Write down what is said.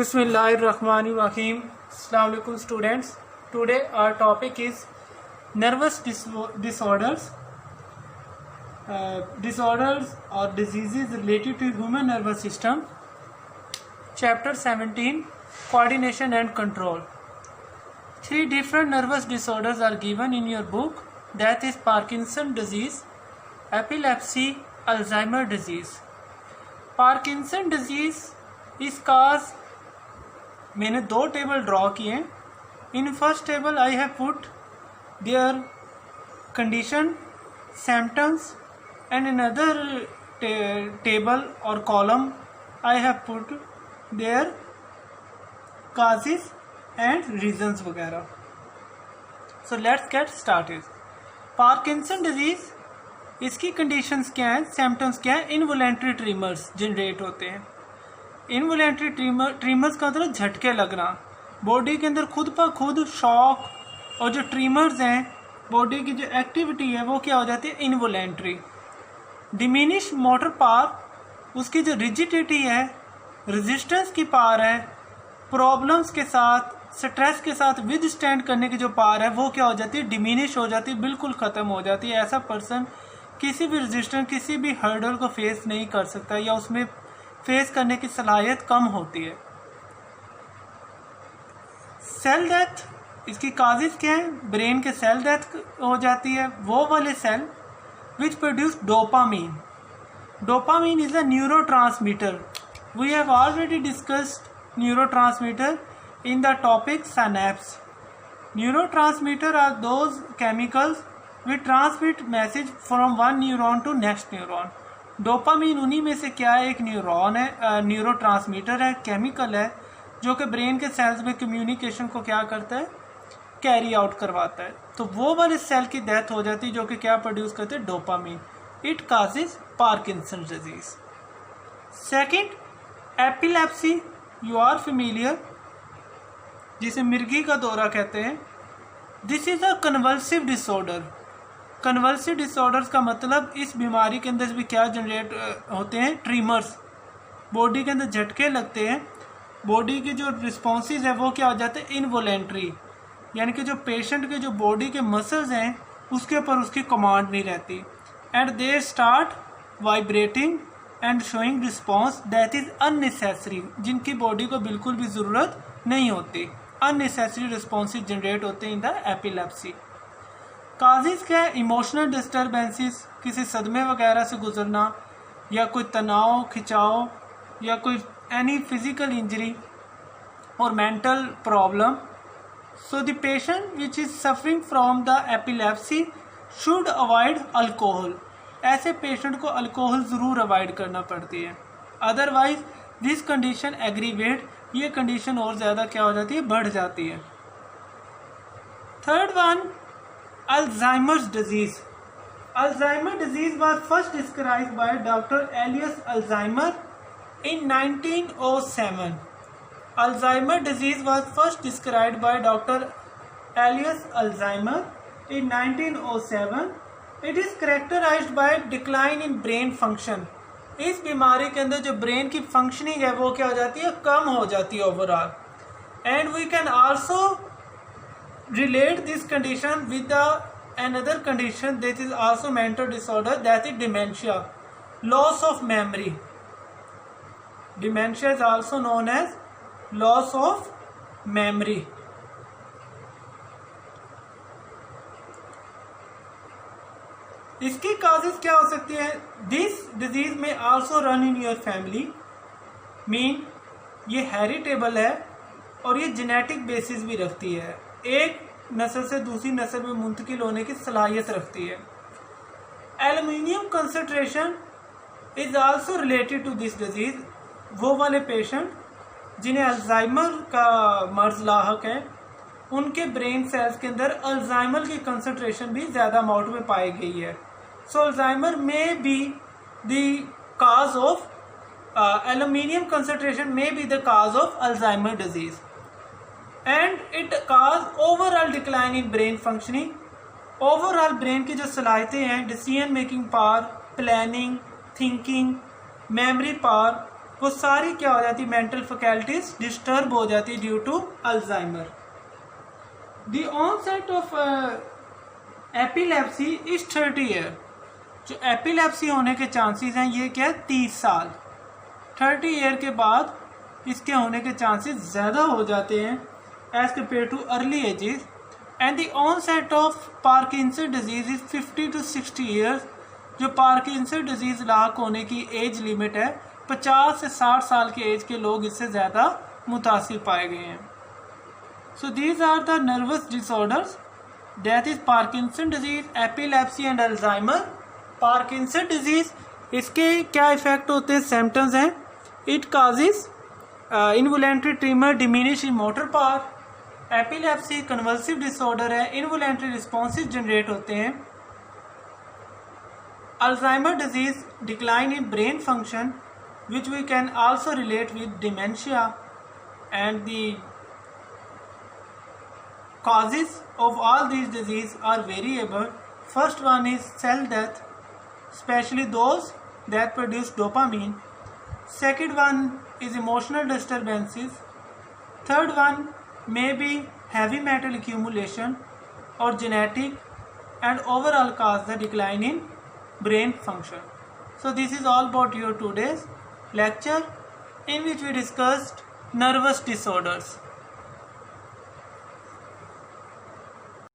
Bismillahirrahmanirrahim. Assalamu alaikum students. Today our topic is nervous disorders. Disorders or diseases related to human nervous system. Chapter 17, Coordination and Control. 3 different nervous disorders are given in your book, that is Parkinson disease, epilepsy, Alzheimer disease. Parkinson disease is caused, मैंने 2 table draw किए हैं. In first table I have put their condition, symptoms, and in other table और column I have put their causes and reasons वगैरह. So let's get started. Parkinson disease, इसकी conditions क्या हैं, symptoms क्या हैं? Involuntary tremors generate होते हैं. Involuntary tremors का मतलब झटके लगना, बॉडी के अंदर खुद पर खुद शॉक, और जो ट्रीमर्स हैं बॉडी की जो एक्टिविटी है वो क्या हो जाती है, इनवॉलेंट्री. डिमिनिश मोटर पावर, उसकी जो रिजिडिटी है, रेजिस्टेंस की पावर है, प्रॉब्लम्स के साथ, स्ट्रेस के साथ विद स्टैंड करने की जो पावर है वो क्या हो जाती है, डिमिनिश हो जाती है, बिल्कुल ख़त्म हो जाती है. ऐसा पर्सन किसी भी रेजिस्टेंस, किसी भी हर्डल को फेस नहीं कर सकता, या उसमें फेस करने की सलाहियत कम होती है. सेल डेथ, इसकी काजेज क्या है? ब्रेन के सेल डेथ हो जाती है. वो वाले cell which produce dopamine. Dopamine is a neurotransmitter. We have already discussed neurotransmitter in the topic synapse. Neurotransmitter are those chemicals which transmit message from one neuron to next neuron. Dopamine उन्हीं में से क्या है, एक neuron है, neurotransmitter है, chemical है, जो कि ब्रेन के सेल्स में कम्युनिकेशन को क्या करता है, कैरी आउट करवाता है. तो वो वाले सेल की डेथ हो जाती है जो कि क्या प्रोड्यूस करते हैं, dopamine. It causes Parkinson disease. Second, epilepsy. You are familiar, जिसे मिर्गी का दौरा कहते हैं. This is a convulsive disorder. Convulsive disorders का मतलब इस बीमारी के अंदर भी क्या जनरेट होते हैं, ट्रीमर्स. बॉडी के अंदर झटके लगते हैं, बॉडी के जो रिस्पॉन्सेज है वो क्या हो जाते हैं, इनवॉलेंट्री. यानी कि जो पेशेंट के जो बॉडी के मसल्स हैं उसके ऊपर उसकी कमांड नहीं रहती. And they start vibrating and showing response that is unnecessary, जिनकी बॉडी को बिल्कुल भी ज़रूरत नहीं होती. अननेसेसरी रिस्पॉन्सेज जनरेट होते हैं इन द एपिलेप्सी. काजेज क्या है? इमोशनल डिस्टर्बेंसेस, किसी सदमे वगैरह से गुजरना, या कोई तनाव, खिंचाव, या कोई एनी फिजिकल इंजरी और mental problem. So the patient which is suffering from the epilepsy should avoid alcohol. ऐसे पेशेंट को अल्कोहल ज़रूर अवॉइड करना पड़ती है, अदरवाइज दिस कंडीशन एग्रीवेट, ये कंडीशन और ज़्यादा क्या हो जाती है, बढ़ जाती है. Third one, Alzheimer's disease. Alzheimer disease was first described by doctor Elias Alzheimer in 1907. Alzheimer disease was first described by doctor Elias Alzheimer in 1907. It is characterized by decline in brain function. इस बीमारी के अंदर जो brain की functioning है वो क्या हो जाती है, कम हो जाती है overall. And we can also relate this condition with another condition that is also mental disorder, that is dementia, loss of memory. Dementia is also known as loss of memory. इसकी काजेज क्या हो सकती है? This disease में also run in your family. Mean ये heritable है और ये जेनेटिक बेसिस भी रखती है, एक नस्ल से दूसरी नस्ल में मुंतकिल होने की सलाहियत रखती है. Aluminium concentration is also related to this disease. वो वाले पेशेंट जिन्हें अल्जाइमर का मर्ज लाहक है, उनके ब्रेन सेल्स के अंदर अल्जाइमर की कंसंट्रेशन भी ज़्यादा अमाउंट में पाई गई है. So Alzheimer may be the cause of aluminium concentration may be the cause of Alzheimer disease, and it cause overall decline in brain functioning. Overall brain की जो सलाहियतें हैं, decision making power, planning, thinking, memory power, वो सारी क्या हो जाती, mental faculties disturb हो जाती due to Alzheimer. The onset of epilepsy is 30 year. जो एपिलेप्सी होने के चांसेस हैं ये क्या है, 30 साल। 30 ईयर के बाद इसके होने के चांसेस ज़्यादा हो जाते हैं age compare to early ages. And the onset of Parkinson disease is 50 to 60 years. जो पार्किंसन डिजीज़ लाक होने की एज लिमिट है 50 से 60 साल की एज के लोग इससे ज़्यादा मुतासिर पाए गए हैं। So these are the nervous disorders, that is Parkinson disease, epilepsy and Alzheimer. Parkinson disease, इसके क्या इफ़ेक्ट होते हैं, सिम्टम्स हैं, it causes involuntary tremor, diminish in motor power. Epilepsy convulsive disorder है, इनवॉलेंट्री रिस्पॉन्सेज जनरेट होते हैं। Alzheimer disease, decline in brain function which we can also relate with dementia, and the causes of all these diseases are variable. First one is cell death, especially those that produce dopamine. Second one is emotional disturbances. Third one may be heavy metal accumulation or genetic, and overall cause the decline in brain function. So this is all about your today's lecture in which we discussed nervous disorders.